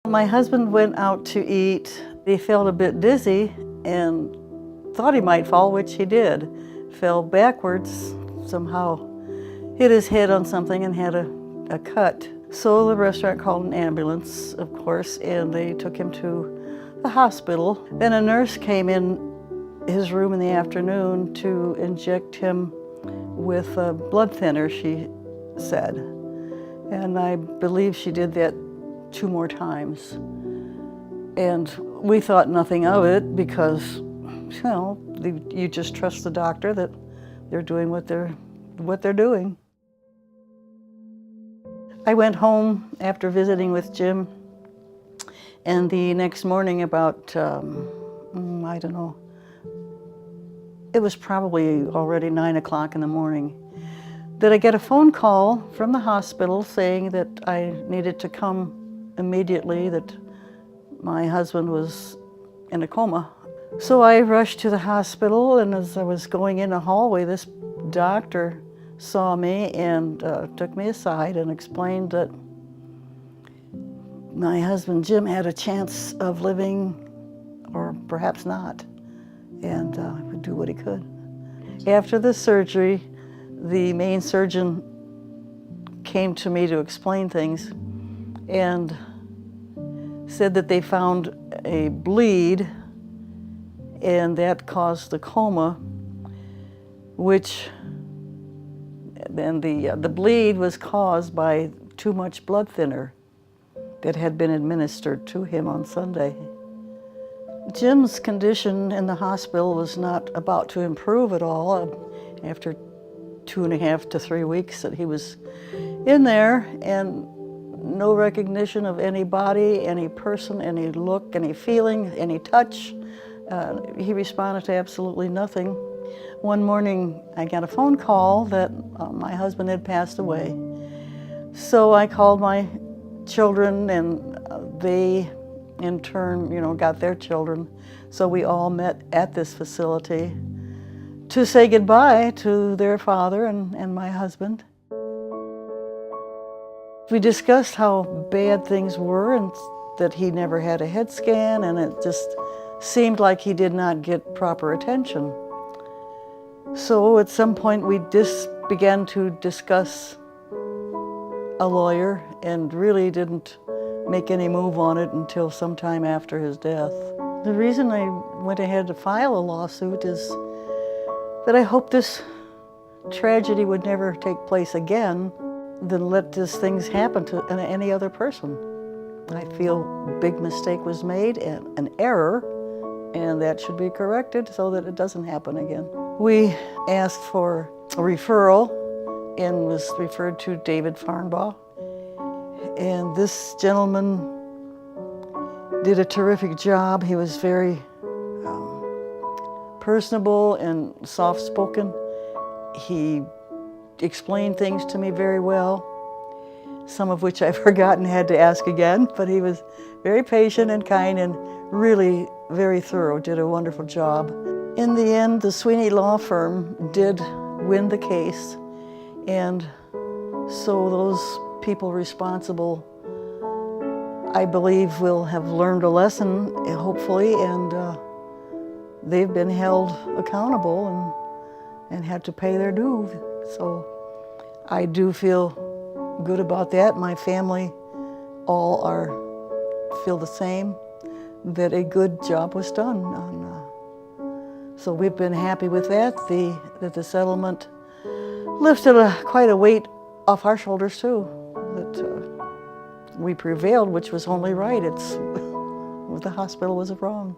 My husband went out to eat. He felt a bit dizzy and thought he might fall, which he did. Fell backwards, somehow hit his head on something and had a cut. So the restaurant called an ambulance, of course, and they took him to the hospital. Then a nurse came in his room in the afternoon to inject him with a blood thinner, she said. And I believe she did that 2 more times. And we thought nothing of it because, you know, you just trust the doctor that they're doing what they're doing. I went home after visiting with Jim, and the next morning about, I don't know, it was probably already 9 o'clock in the morning, that I get a phone call from the hospital saying that I needed to come immediately, that my husband was in a coma. So I rushed to the hospital, and as I was going in the hallway, this doctor saw me and took me aside and explained that my husband Jim had a chance of living, or perhaps not, and would do what he could. After the surgery, the main surgeon came to me to explain things and said that they found a bleed, and that caused the coma, which then the bleed was caused by too much blood thinner that had been administered to him on Sunday. Jim's condition in the hospital was not about to improve at all. After 2.5 to 3 weeks that he was in there, and no recognition of any body, any person, any look, any feeling, any touch. He responded to absolutely nothing. One morning I got a phone call that my husband had passed away. So I called my children, and they in turn, got their children. So we all met at this facility to say goodbye to their father and my husband. We discussed how bad things were and that he never had a head scan, and it just seemed like he did not get proper attention. So at some point we just began to discuss a lawyer and really didn't make any move on it until sometime after his death. The reason I went ahead to file a lawsuit is that I hope this tragedy would never take place again, then let these things happen to any other person. I feel a big mistake was made and an error, and that should be corrected so that it doesn't happen again. We asked for a referral and was referred to David Farnbaugh. And this gentleman did a terrific job. He was very personable and soft-spoken. He explained things to me very well, some of which I've forgotten, had to ask again, but he was very patient and kind and really very thorough, did a wonderful job. In the end, the Sweeney Law Firm did win the case, and so those people responsible, I believe, will have learned a lesson, hopefully, and they've been held accountable and had to pay their due. So I do feel good about that. My family all feel the same, that a good job was done. So we've been happy with that, that the settlement lifted quite a weight off our shoulders too, that we prevailed, which was only right. The hospital was wrong.